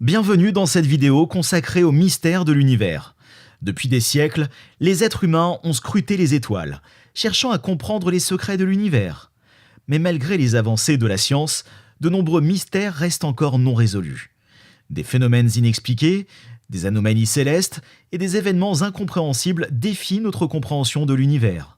Bienvenue dans cette vidéo consacrée au mystère de l'univers. Depuis des siècles, les êtres humains ont scruté les étoiles, cherchant à comprendre les secrets de l'univers. Mais malgré les avancées de la science, de nombreux mystères restent encore non résolus. Des phénomènes inexpliqués, des anomalies célestes et des événements incompréhensibles défient notre compréhension de l'univers.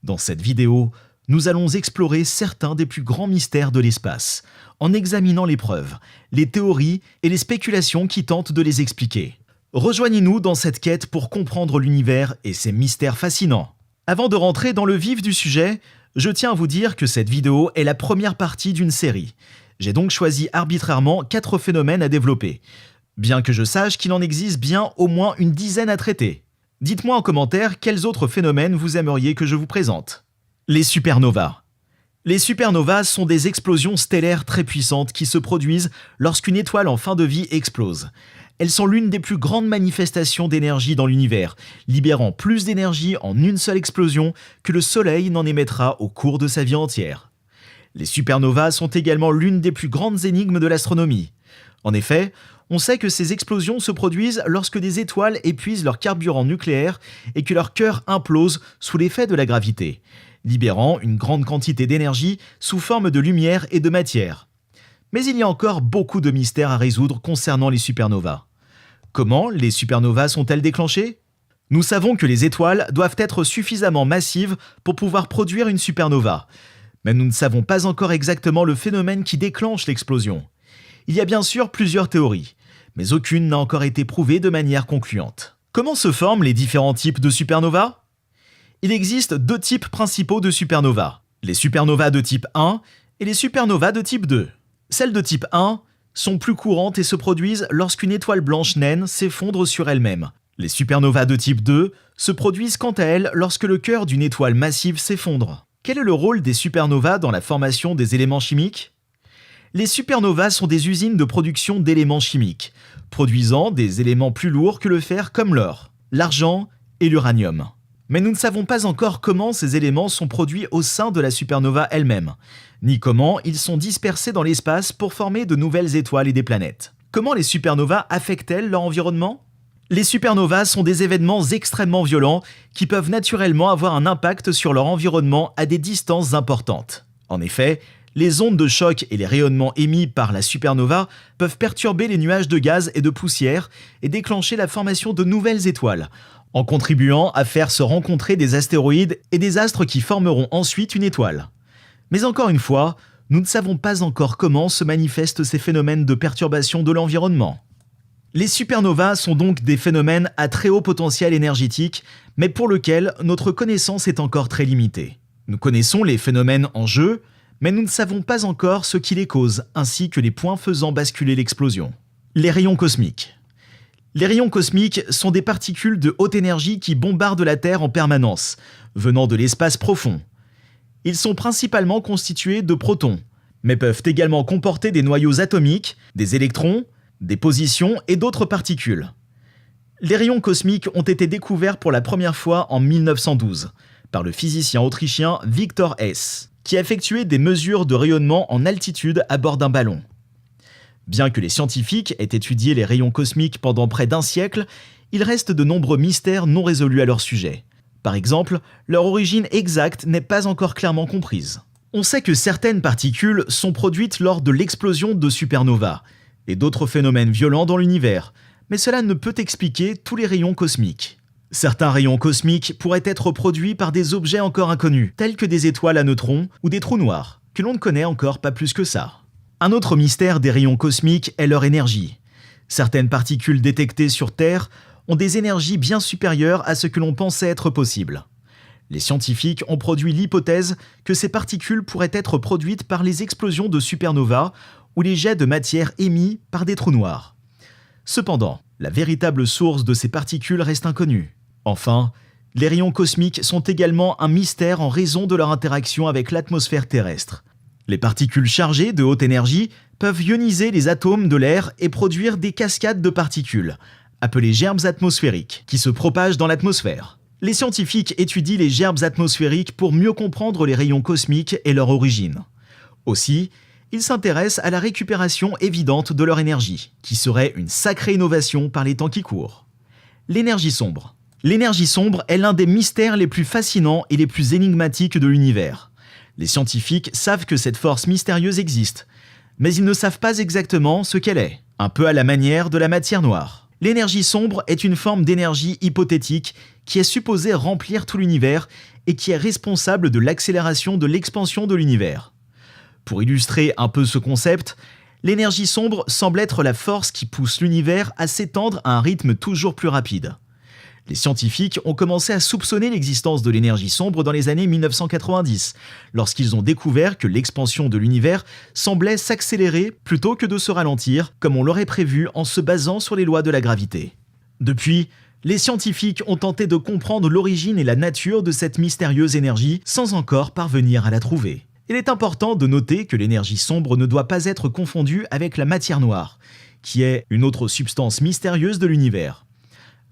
Dans cette vidéo, nous allons explorer certains des plus grands mystères de l'espace, en examinant les preuves, les théories et les spéculations qui tentent de les expliquer. Rejoignez-nous dans cette quête pour comprendre l'univers et ses mystères fascinants. Avant de rentrer dans le vif du sujet, je tiens à vous dire que cette vidéo est la première partie d'une série. J'ai donc choisi arbitrairement 4 phénomènes à développer, bien que je sache qu'il en existe bien au moins une dizaine à traiter. Dites-moi en commentaire quels autres phénomènes vous aimeriez que je vous présente. Les supernovas. Les supernovas sont des explosions stellaires très puissantes qui se produisent lorsqu'une étoile en fin de vie explose. Elles sont l'une des plus grandes manifestations d'énergie dans l'univers, libérant plus d'énergie en une seule explosion que le Soleil n'en émettra au cours de sa vie entière. Les supernovas sont également l'une des plus grandes énigmes de l'astronomie. En effet, on sait que ces explosions se produisent lorsque des étoiles épuisent leur carburant nucléaire et que leur cœur implose sous l'effet de la gravité, libérant une grande quantité d'énergie sous forme de lumière et de matière. Mais il y a encore beaucoup de mystères à résoudre concernant les supernovas. Comment les supernovas sont-elles déclenchées ? Nous savons que les étoiles doivent être suffisamment massives pour pouvoir produire une supernova, mais nous ne savons pas encore exactement le phénomène qui déclenche l'explosion. Il y a bien sûr plusieurs théories, mais aucune n'a encore été prouvée de manière concluante. Comment se forment les différents types de supernovas ? Il existe 2 types principaux de supernovas, les supernovas de type 1 et les supernovas de type 2. Celles de type 1 sont plus courantes et se produisent lorsqu'une étoile blanche naine s'effondre sur elle-même. Les supernovas de type 2 se produisent quant à elles lorsque le cœur d'une étoile massive s'effondre. Quel est le rôle des supernovas dans la formation des éléments chimiques ? Les supernovas sont des usines de production d'éléments chimiques, produisant des éléments plus lourds que le fer comme l'or, l'argent et l'uranium. Mais nous ne savons pas encore comment ces éléments sont produits au sein de la supernova elle-même, ni comment ils sont dispersés dans l'espace pour former de nouvelles étoiles et des planètes. Comment les supernovas affectent-elles leur environnement ? Les supernovas sont des événements extrêmement violents qui peuvent naturellement avoir un impact sur leur environnement à des distances importantes. En effet, les ondes de choc et les rayonnements émis par la supernova peuvent perturber les nuages de gaz et de poussière et déclencher la formation de nouvelles étoiles, en contribuant à faire se rencontrer des astéroïdes et des astres qui formeront ensuite une étoile. Mais encore une fois, nous ne savons pas encore comment se manifestent ces phénomènes de perturbation de l'environnement. Les supernovas sont donc des phénomènes à très haut potentiel énergétique, mais pour lesquels notre connaissance est encore très limitée. Nous connaissons les phénomènes en jeu, mais nous ne savons pas encore ce qui les cause, ainsi que les points faisant basculer l'explosion. Les rayons cosmiques. Les rayons cosmiques sont des particules de haute énergie qui bombardent la Terre en permanence, venant de l'espace profond. Ils sont principalement constitués de protons, mais peuvent également comporter des noyaux atomiques, des électrons, des positions et d'autres particules. Les rayons cosmiques ont été découverts pour la première fois en 1912 par le physicien autrichien Victor Hess, qui effectuait des mesures de rayonnement en altitude à bord d'un ballon. Bien que les scientifiques aient étudié les rayons cosmiques pendant près d'1 siècle, il reste de nombreux mystères non résolus à leur sujet. Par exemple, leur origine exacte n'est pas encore clairement comprise. On sait que certaines particules sont produites lors de l'explosion de supernovas et d'autres phénomènes violents dans l'univers, mais cela ne peut expliquer tous les rayons cosmiques. Certains rayons cosmiques pourraient être produits par des objets encore inconnus, tels que des étoiles à neutrons ou des trous noirs, que l'on ne connaît encore pas plus que ça. Un autre mystère des rayons cosmiques est leur énergie. Certaines particules détectées sur Terre ont des énergies bien supérieures à ce que l'on pensait être possible. Les scientifiques ont produit l'hypothèse que ces particules pourraient être produites par les explosions de supernovas ou les jets de matière émis par des trous noirs. Cependant, la véritable source de ces particules reste inconnue. Enfin, les rayons cosmiques sont également un mystère en raison de leur interaction avec l'atmosphère terrestre. Les particules chargées de haute énergie peuvent ioniser les atomes de l'air et produire des cascades de particules, appelées gerbes atmosphériques, qui se propagent dans l'atmosphère. Les scientifiques étudient les gerbes atmosphériques pour mieux comprendre les rayons cosmiques et leur origine. Aussi, Ils s'intéressent à la récupération évidente de leur énergie, qui serait une sacrée innovation par les temps qui courent. L'énergie sombre. L'énergie sombre est l'un des mystères les plus fascinants et les plus énigmatiques de l'univers. Les scientifiques savent que cette force mystérieuse existe, mais ils ne savent pas exactement ce qu'elle est, un peu à la manière de la matière noire. L'énergie sombre est une forme d'énergie hypothétique qui est supposée remplir tout l'univers et qui est responsable de l'accélération de l'expansion de l'univers. Pour illustrer un peu ce concept, l'énergie sombre semble être la force qui pousse l'univers à s'étendre à un rythme toujours plus rapide. Les scientifiques ont commencé à soupçonner l'existence de l'énergie sombre dans les années 1990, lorsqu'ils ont découvert que l'expansion de l'univers semblait s'accélérer plutôt que de se ralentir, comme on l'aurait prévu en se basant sur les lois de la gravité. Depuis, les scientifiques ont tenté de comprendre l'origine et la nature de cette mystérieuse énergie sans encore parvenir à la trouver. Il est important de noter que l'énergie sombre ne doit pas être confondue avec la matière noire, qui est une autre substance mystérieuse de l'univers.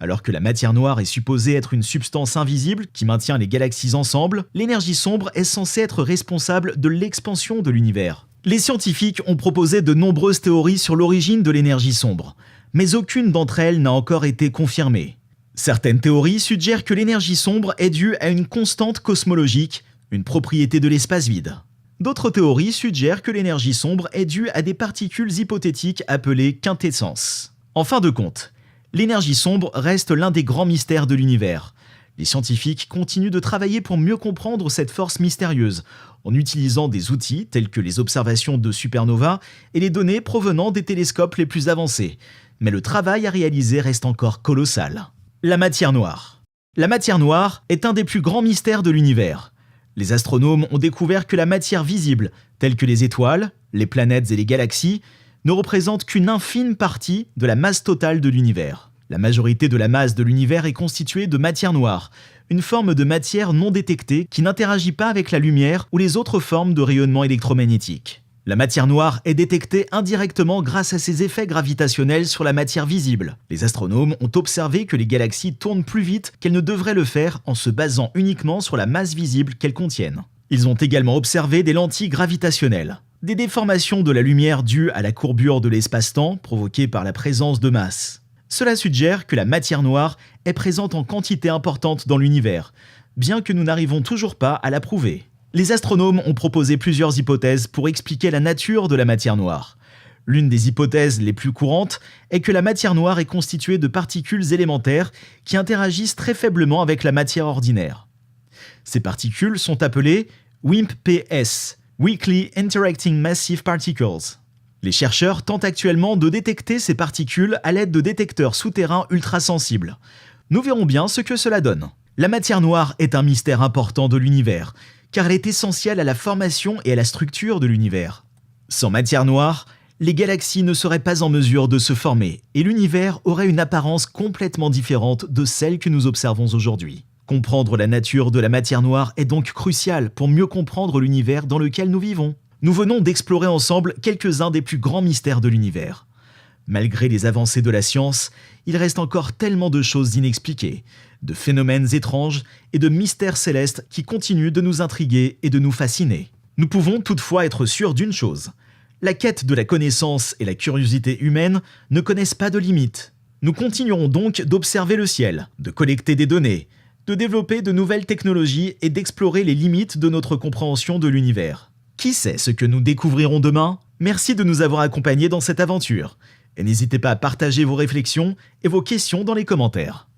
Alors que la matière noire est supposée être une substance invisible qui maintient les galaxies ensemble, l'énergie sombre est censée être responsable de l'expansion de l'univers. Les scientifiques ont proposé de nombreuses théories sur l'origine de l'énergie sombre, mais aucune d'entre elles n'a encore été confirmée. Certaines théories suggèrent que l'énergie sombre est due à une constante cosmologique, une propriété de l'espace vide. D'autres théories suggèrent que l'énergie sombre est due à des particules hypothétiques appelées quintessences. En fin de compte, l'énergie sombre reste l'un des grands mystères de l'univers. Les scientifiques continuent de travailler pour mieux comprendre cette force mystérieuse, en utilisant des outils tels que les observations de supernovas et les données provenant des télescopes les plus avancés. Mais le travail à réaliser reste encore colossal. La matière noire. La matière noire est un des plus grands mystères de l'univers. Les astronomes ont découvert que la matière visible, telle que les étoiles, les planètes et les galaxies, ne représente qu'une infime partie de la masse totale de l'univers. La majorité de la masse de l'univers est constituée de matière noire, une forme de matière non détectée qui n'interagit pas avec la lumière ou les autres formes de rayonnement électromagnétique. La matière noire est détectée indirectement grâce à ses effets gravitationnels sur la matière visible. Les astronomes ont observé que les galaxies tournent plus vite qu'elles ne devraient le faire en se basant uniquement sur la masse visible qu'elles contiennent. Ils ont également observé des lentilles gravitationnelles, des déformations de la lumière dues à la courbure de l'espace-temps provoquée par la présence de masse. Cela suggère que la matière noire est présente en quantité importante dans l'univers, bien que nous n'arrivons toujours pas à la prouver. Les astronomes ont proposé plusieurs hypothèses pour expliquer la nature de la matière noire. L'une des hypothèses les plus courantes est que la matière noire est constituée de particules élémentaires qui interagissent très faiblement avec la matière ordinaire. Ces particules sont appelées WIMP-PS, Weakly Interacting Massive Particles. Les chercheurs tentent actuellement de détecter ces particules à l'aide de détecteurs souterrains ultrasensibles. Nous verrons bien ce que cela donne. La matière noire est un mystère important de l'univers, car elle est essentielle à la formation et à la structure de l'univers. Sans matière noire, les galaxies ne seraient pas en mesure de se former, et l'univers aurait une apparence complètement différente de celle que nous observons aujourd'hui. Comprendre la nature de la matière noire est donc crucial pour mieux comprendre l'univers dans lequel nous vivons. Nous venons d'explorer ensemble quelques-uns des plus grands mystères de l'univers. Malgré les avancées de la science, il reste encore tellement de choses inexpliquées, de phénomènes étranges et de mystères célestes qui continuent de nous intriguer et de nous fasciner. Nous pouvons toutefois être sûrs d'une chose. La quête de la connaissance et la curiosité humaine ne connaissent pas de limites. Nous continuerons donc d'observer le ciel, de collecter des données, de développer de nouvelles technologies et d'explorer les limites de notre compréhension de l'univers. Qui sait ce que nous découvrirons demain ? Merci de nous avoir accompagnés dans cette aventure. Et n'hésitez pas à partager vos réflexions et vos questions dans les commentaires.